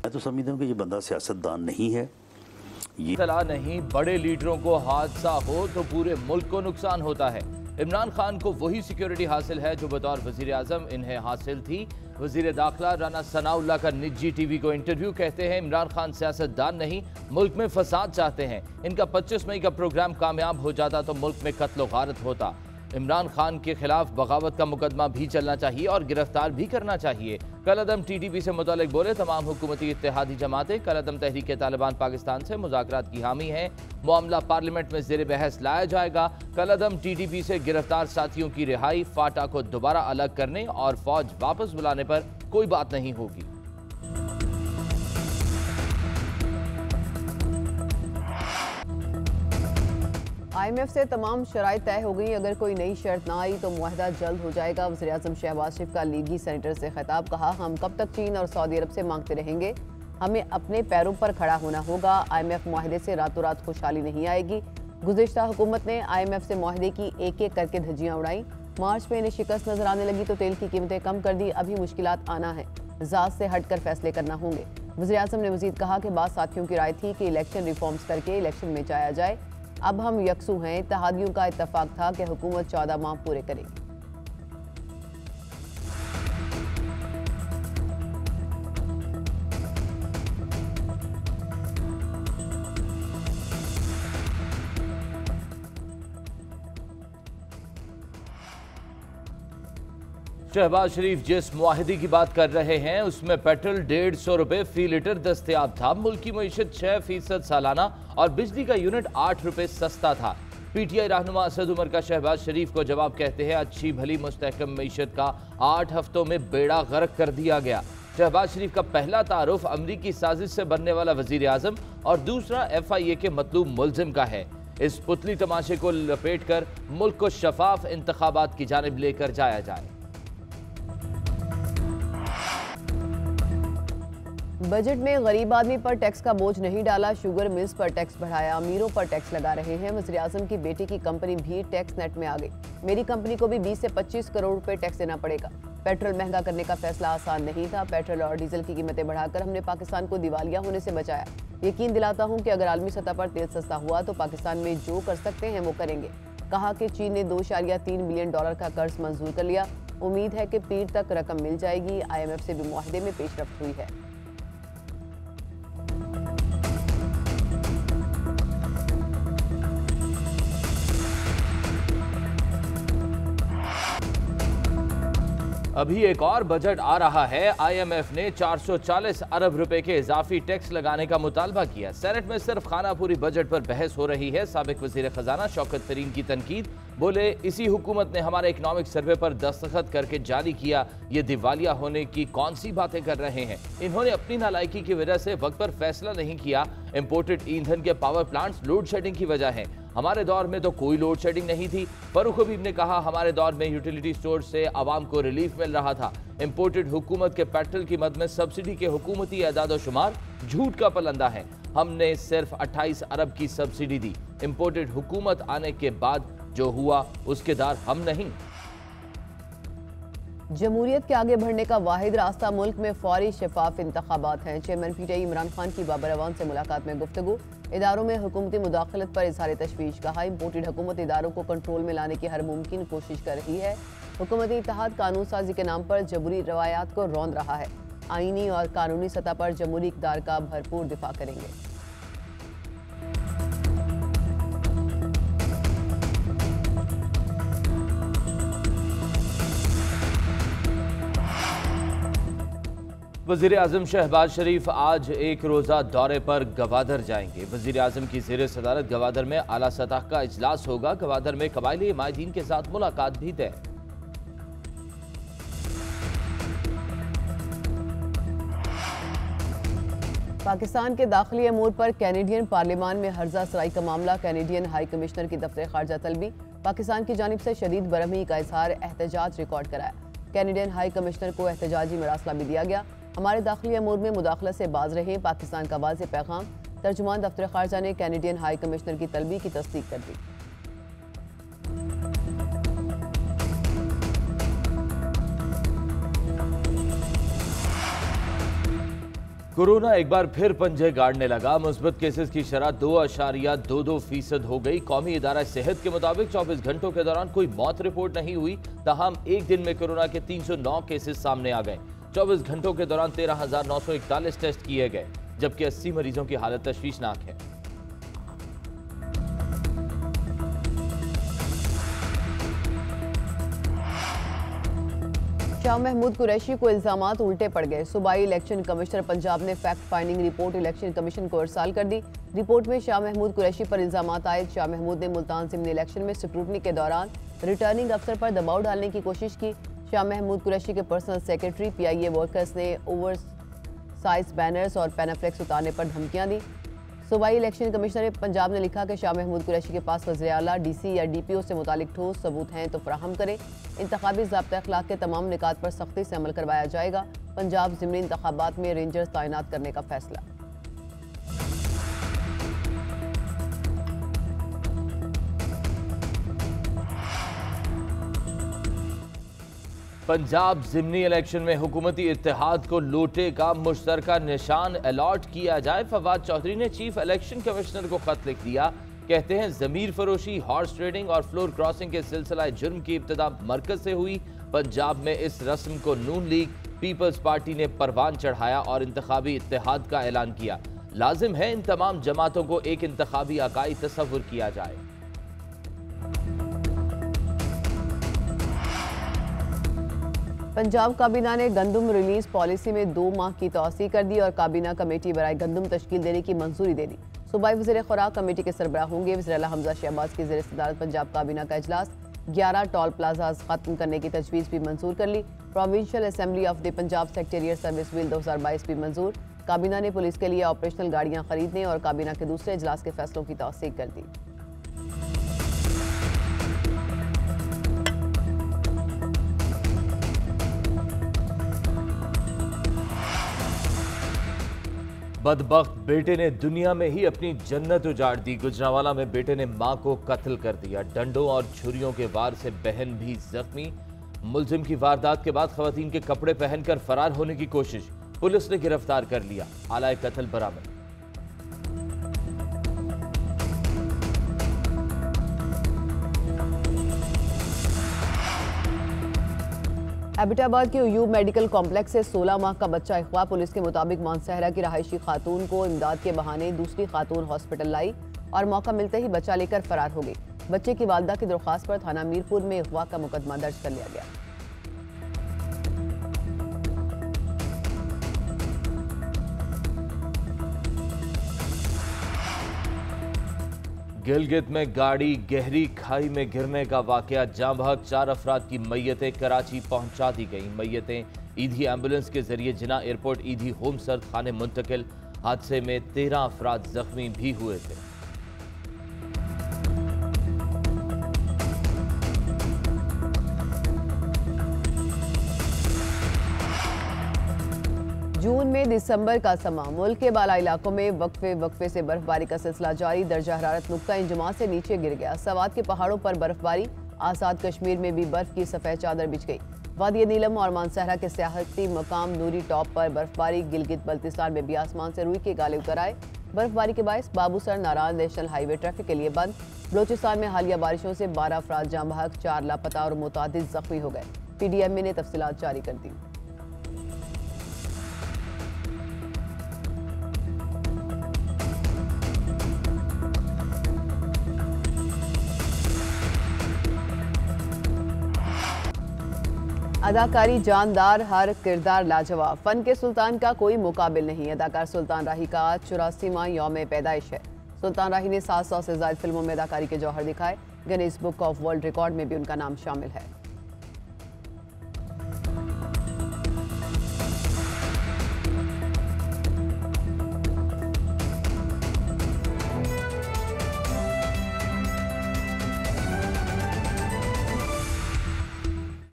मैं तो समझता हूँ कि ये बंदा सियासतदान नहीं है। ये इतला नहीं, बड़े लीडरों को हादसा हो तो पूरे मुल्क को नुकसान होता है। इमरान खान को वही सिक्योरिटी हासिल है जो बतौर वजीर आजम इन्हें हासिल थी। वजीर दाखिला राना सनाउल्लाह का निजी टीवी को इंटरव्यू, कहते हैं इमरान खान सियासतदान नहीं, मुल्क में फसाद चाहते हैं। इनका 25 मई का प्रोग्राम कामयाब हो जाता तो मुल्क में कत्ल गारत होता। इमरान खान के खिलाफ बगावत का मुकदमा भी चलना चाहिए और गिरफ्तार भी करना चाहिए। कलअदम टीटीपी से मुतालिक बोले, तमाम हुकूमती इत्तेहादी जमातें कलअदम तहरीक तालिबान पाकिस्तान से मुज़ाकरात की हामी हैं। मामला पार्लियामेंट में ज़ेर बहस लाया जाएगा। कलअदम टीटीपी से गिरफ्तार साथियों की रिहाई, फाटा को दोबारा अलग करने और फौज वापस बुलाने पर कोई बात नहीं होगी। IMF से तमाम शराइत तय हो गई, अगर कोई नई शर्त ना आई तो मुआहदा जल्द हो जाएगा। वज़ीर आज़म शहबाज शरीफ का लीगी सेनेटर से खिताब, कहा हम कब तक चीन और सऊदी अरब से मांगते रहेंगे, हमें अपने पैरों पर खड़ा होना होगा। IMF मुआहदे से रातों रात खुशहाली नहीं आएगी। गुज़िश्ता हुकूमत ने IMF से मुआहदे की एक एक करके धज्जियाँ उड़ाई। मार्च में इन्हें शिकस्त नजर आने लगी तो तेल की कीमतें कम कर दी। अभी मुश्किलात आना है, ज़ात से हट कर फैसले करना होंगे। वज़ीर आज़म ने मज़ीद कहा कि बाद साथियों की राय थी कि इलेक्शन रिफॉर्म्स करके इलेक्शन में जाया जाए। अब हम यकसू हैं। इत्तेहादियों का इत्तफाक था कि हुकूमत 14 माह पूरे करेगी। शहबाज शरीफ जिस मुआहिदे की बात कर रहे हैं उसमें पेट्रोल 150 रुपए फी लीटर दस्तयाब था। मुल्क की मईशत 6% सालाना और बिजली का यूनिट 8 रुपए सस्ता था। PTI रहनुमा असद उमर का शहबाज शरीफ को जवाब, कहते हैं अच्छी भली मुस्तहकम मईशत का 8 हफ्तों में बेड़ा गर्क कर दिया गया। शहबाज शरीफ का पहला तारुफ अमरीकी साजिश से बनने वाला वजीर आजम और दूसरा FIA के मतलूब मुलजिम का है। इस पुतली तमाशे को लपेट कर मुल्क को शफाफ इंतखाबात की जानिब लेकर जाया जाए। बजट में गरीब आदमी पर टैक्स का बोझ नहीं डाला, शुगर मिल्स पर टैक्स बढ़ाया, अमीरों पर टैक्स लगा रहे हैं। वज़ीर आज़म की बेटी की कंपनी भी टैक्स नेट में आ गई। मेरी कंपनी को भी 20 से 25 करोड़ रुपए टैक्स देना पड़ेगा। पेट्रोल महंगा करने का फैसला आसान नहीं था। पेट्रोल और डीजल की कीमतें बढ़ाकर हमने पाकिस्तान को दिवालिया होने से बचाया। यकीन दिलाता हूँ कि अगर आलमी सतह पर तेल सस्ता हुआ तो पाकिस्तान में जो कर सकते हैं वो करेंगे। कहा कि चीन ने $2.3 बिलियन का कर्ज मंजूर कर लिया। उम्मीद है कि पीर तक रकम मिल जाएगी। IMF से भी मुआहदे में पेशरफ्त हुई है। अभी एक और बजट आ रहा है। IMF ने 440 अरब रुपए के इजाफी टैक्स लगाने का मुतालबा किया। सेनेट में सिर्फ खानापूरी बजट पर बहस हो रही है। साबिक वजीर खजाना शौकत तरीन की तनकीद, बोले इसी हुकूमत ने हमारे इकनॉमिक सर्वे पर दस्तखत करके जारी किया, ये दिवालिया होने की कौन सी बातें कर रहे हैं। इन्होंने अपनी नालायकी की वजह से वक्त पर फैसला नहीं किया। इंपोर्टेड ईंधन के पावर प्लांट्स लोड शेडिंग की वजह है। हमारे दौर में तो कोई लोड शेडिंग नहीं थी। फरूख हबीब ने कहा हमारे दौर में यूटिलिटी स्टोर से आवाम को रिलीफ मिल रहा था। इंपोर्टेड हुकूमत के पेट्रोल की मद में सब्सिडी के हुकूमती एदाद शुमार झूठ का पलंदा है। हमने सिर्फ 28 अरब की सब्सिडी दी। इंपोर्टेड हुकूमत आने के बाद जो हुआ उसके दार हम नहीं। जमहूरियत के आगे बढ़ने का वाहिद रास्ता मुल्क में फौरी शफाफ इंतखाबात हैं। चेयरमैन PTI इमरान खान की बाबर अवान से मुलाकात में गुफ्तगू, इदारों में हुकूमती मुदाखलत पर इजहार तशवीश, कहा इंपोर्टेड हुकूमत इदारों को कंट्रोल में लाने की हर मुमकिन कोशिश कर रही है। हुकूमती इत्तेहाद कानून साजी के नाम पर जमहूरी रवायात को रौंद रहा है। आईनी और कानूनी सतह पर जमहूरी इक़्तिदार का भरपूर दिफा करेंगे। वज़ीर आज़म शहबाज शरीफ आज एक रोज़ा दौरे पर गवादर जाएंगे। वज़ीर आज़म की ज़ेर सदारत गवादर में आला सतह का इजलास होगा। गवादर में कबायली हिमायतीन के साथ मुलाकात भी तय। पाकिस्तान के दाखिली अमूर पर कैनेडियन पार्लियामान में हर्जा सराई का मामला, कैनेडियन हाई कमिश्नर की दफ्तर खारजा तलबी, पाकिस्तान की जानिब से शदीद बरहमी का इजहार, एहतजाज रिकॉर्ड कराया। कैनेडियन हाई कमिश्नर को एहतजाजी मरासला भी दिया गया। हमारे दाखिली अमूर में मुदाखलत से बाज रहे, पाकिस्तान का वाज़ेह पैगाम। तर्जुमान दफ्तर खारजा ने कैनेडियन हाई कमिश्नर की तलबी की तस्दीक कर दी। कोरोना एक बार फिर पंजे गाड़ने लगा। मुस्बत केसेस की शरह 2.22% हो गई। कौमी इदारा सेहत के मुताबिक 24 घंटों के दौरान कोई मौत रिपोर्ट नहीं हुई। ताहम एक दिन में कोरोना के 309 केसेस सामने आ गए। 24 घंटों के दौरान 13,941 टेस्ट किए गए, जबकि 80 मरीजों की हालत तशवीशनाक है। शाह महमूद कुरैशी को इल्जामात उल्टे पड़ गए। सूबाई इलेक्शन कमिश्नर पंजाब ने fact finding report election commission को इरसाल कर दी। रिपोर्ट में शाह महमूद कुरैशी पर इल्जामात आए। शाह महमूद ने मुल्तान ज़िमनी इलेक्शन में स्क्रूटनी के दौरान रिटर्निंग अफसर पर दबाव डालने की कोशिश की। शाह महमूद कुरैशी के पर्सनल सेक्रेटरी PIA वर्कर्स ने ओवर साइज बैनर्स और पैनाफ्लेक्स उतारने पर धमकियां दी। सूबाई इलेक्शन कमिश्नर पंजाब ने लिखा कि शाह महमूद कुरैशी के पास वज़ीर आला, DC या DPO से मुतालिक ठोस सबूत हैं तो फराहम करें। इंतखाबी ज़ाब्ता अखलाक के तमाम निकात पर सख्ती से अमल करवाया जाएगा। पंजाब ज़िमनी इंतखाबात में रेंजर्स तैनात करने का फैसला। पंजाब ज़िमनी इलेक्शन में हुकूमती इत्तेहाद को लोटे का मुश्तरका निशान अलॉट किया जाए। फवाद चौधरी ने चीफ इलेक्शन कमिश्नर को खत लिख दिया। कहते हैं ज़मीर फरोशी, हॉर्स ट्रेडिंग और फ्लोर क्रॉसिंग के सिलसिला जुर्म की इब्तिदा मरकज से हुई। पंजाब में इस रस्म को नून लीग पीपल्स पार्टी ने परवान चढ़ाया और इंतखाबी इत्तेहाद का ऐलान किया। लाजिम है इन तमाम जमातों को एक इंतखाबी आकाई तस्वुर किया जाए। पंजाब काबीना ने गंदम रिलीज पॉलिसी में 2 माह की तौसी कर दी और काबीना कमेटी बराए गंदम तश्कील देने की मंजूरी दे दी। सूबाई वज़ीर खुराक कमेटी के सरबराह होंगे। वज़ीर आला हमजा शहबाज की ज़ेर सदारत पंजाब काबीना का इजलास। 11 टोल प्लाजाज खत्म करने की तजवीज़ भी मंजूर कर ली। Provincial assembly of the Punjab secretariat service bill 2022 भी मंजूर। काबीना ने पुलिस के लिए ऑपरेशनल गाड़ियाँ खरीदने और काबीना के दूसरे इजलास के फैसलों की तौसीक कर दी। बदबख्त बेटे ने दुनिया में ही अपनी जन्नत उजाड़ दी। गुजरांवाला में बेटे ने मां को कत्ल कर दिया। डंडों और छुरियों के वार से बहन भी जख्मी। मुलजिम की वारदात के बाद खवातीन के कपड़े पहनकर फरार होने की कोशिश, पुलिस ने गिरफ्तार कर लिया। आलाए कत्ल बरामद। एबटाबाद के उयूब मेडिकल कॉम्प्लेक्स से 16 माह का बच्चा अगवा। पुलिस के मुताबिक मानसहरा की रहायशी खातून को इमदाद के बहाने दूसरी खातून हॉस्पिटल लाई और मौका मिलते ही बच्चा लेकर फरार हो गई। बच्चे की वालदा की दरख्वास्त पर थाना मीरपुर में अगवा का मुकदमा दर्ज कर लिया गया। गिलगित में गाड़ी गहरी खाई में गिरने का वाकया। जाँ बहक 4 अफराद की मैयतें कराची पहुंचा दी गई। मैयतें ईदी एम्बुलेंस के जरिए जिना एयरपोर्ट ईदी होम सर्द खाने मुंतकिल। हादसे में 13 अफराद जख्मी भी हुए थे। जून में दिसंबर का समा। मुल्क के बाला इलाकों में वक्फे से बर्फबारी का सिलसिला जारी। दर्जा हरारत नुक्ता इंजमा से नीचे गिर गया। सवात के पहाड़ों पर बर्फबारी। आजाद कश्मीर में भी बर्फ की सफेद चादर बिछ गई। वादी नीलम और मानसहरा के सियाहती मकाम नूरी टॉप पर बर्फबारी। गिलगित बल्तिस्तान में भी आसमान से रुई के गाले उतर आए। बर्फबारी के बायस Babusar Narayan national highway traffic के लिए बंद। बलोचिस्तान में हालिया बारिशों से 12 अफराद जाँ बहक, 4 लापता और मुतादिद जख्मी हो गए। PDMA ने तफसीलात जारी कर दी। अदाकारी जानदार, हर किरदार लाजवाब। फन के सुल्तान का कोई मुकाबिल नहीं। अदाकार सुल्तान राही का आज 84वां यौम पैदाइश है। सुल्तान राही ने 700 से ज्यादा फिल्मों में अदाकारी के जौहर दिखाए। Guinness book of world record में भी उनका नाम शामिल है।